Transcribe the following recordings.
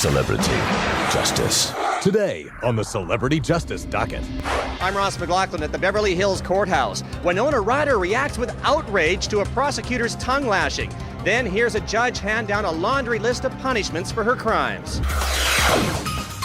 Celebrity Justice. Today on the Celebrity Justice docket. I'm Ross McLaughlin at the Beverly Hills Courthouse. Winona Ryder reacts with outrage to a prosecutor's tongue lashing. Then here's a judge hand down a laundry list of punishments for her crimes.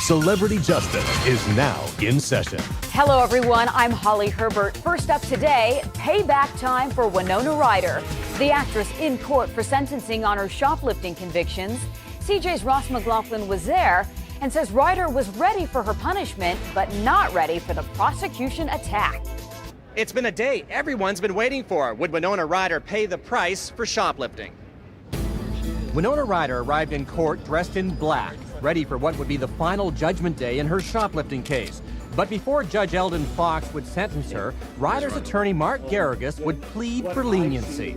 Celebrity Justice is now in session. Hello, everyone. I'm Holly Herbert. First up today, payback time for Winona Ryder. The actress in court for sentencing on her shoplifting convictions. CJ's Ross McLaughlin was there and says Ryder was ready for her punishment, but not ready for the prosecution attack. It's been a day everyone's been waiting for. Would Winona Ryder pay the price for shoplifting? Winona Ryder arrived in court dressed in black, ready for what would be the final judgment day in her shoplifting case. But before Judge Eldon Fox would sentence her, Ryder's attorney Mark Garrigus would plead for leniency.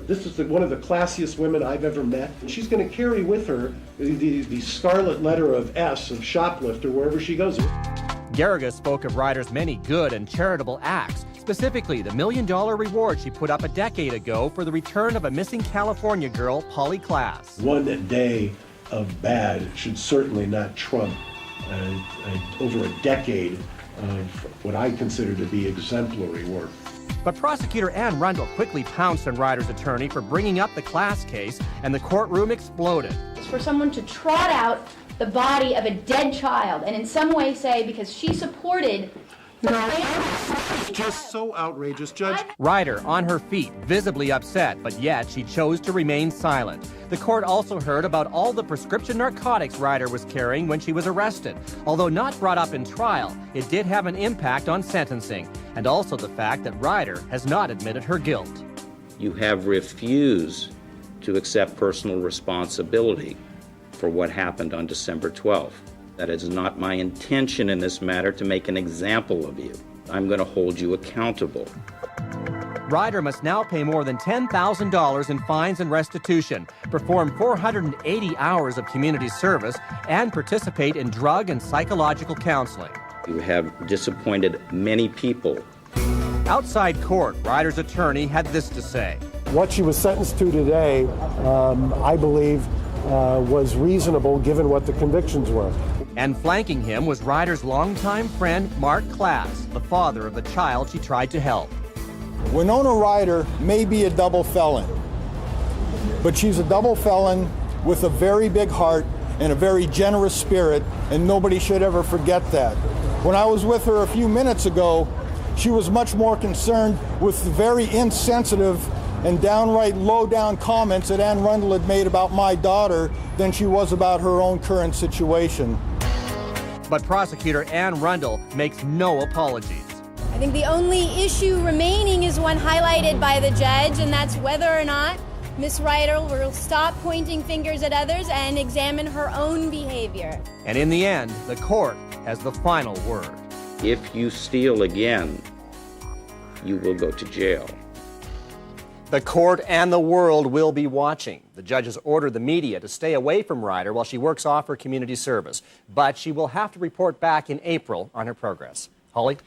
This is one of the classiest women I've ever met. She's going to carry with her the scarlet letter of S of shoplifter wherever she goes. Garrigus spoke of Ryder's many good and charitable acts, specifically the $1 million reward she put up a decade ago for the return of a missing California girl, Polly Klaas. One day of bad should certainly not trump over a decade of what I consider to be exemplary work. But prosecutor Ann Rundle quickly pounced on Ryder's attorney for bringing up the Klaas case, and the courtroom exploded. It's for someone to trot out the body of a dead child and in some way say because she supported It's just so outrageous, Judge. Ryder on her feet, visibly upset, but yet she chose to remain silent. The court also heard about all the prescription narcotics Ryder was carrying when she was arrested. Although not brought up in trial, it did have an impact on sentencing, and also the fact that Ryder has not admitted her guilt. You have refused to accept personal responsibility for what happened on December 12th. That is not my intention in this matter to make an example of you. I'm going to hold you accountable. Ryder must now pay more than $10,000 in fines and restitution, perform 480 hours of community service, and participate in drug and psychological counseling. You have disappointed many people. Outside court, Ryder's attorney had this to say. What she was sentenced to today, I believe, was reasonable given what the convictions were. And flanking him was Ryder's longtime friend, Mark Klaas, the father of the child she tried to help. Winona Ryder may be a double felon, but she's a double felon with a very big heart and a very generous spirit, and nobody should ever forget that. When I was with her a few minutes ago, she was much more concerned with the very insensitive and downright low-down comments that Ann Rundle had made about my daughter than she was about her own current situation. But prosecutor Ann Rundle makes no apologies. I think the only issue remaining is one highlighted by the judge, and that's whether or not Miss Ryder will stop pointing fingers at others and examine her own behavior. And in the end, the court has the final word. If you steal again, you will go to jail. The court and the world will be watching. The judge has ordered the media to stay away from Ryder while she works off her community service. But she will have to report back in April on her progress. Holly?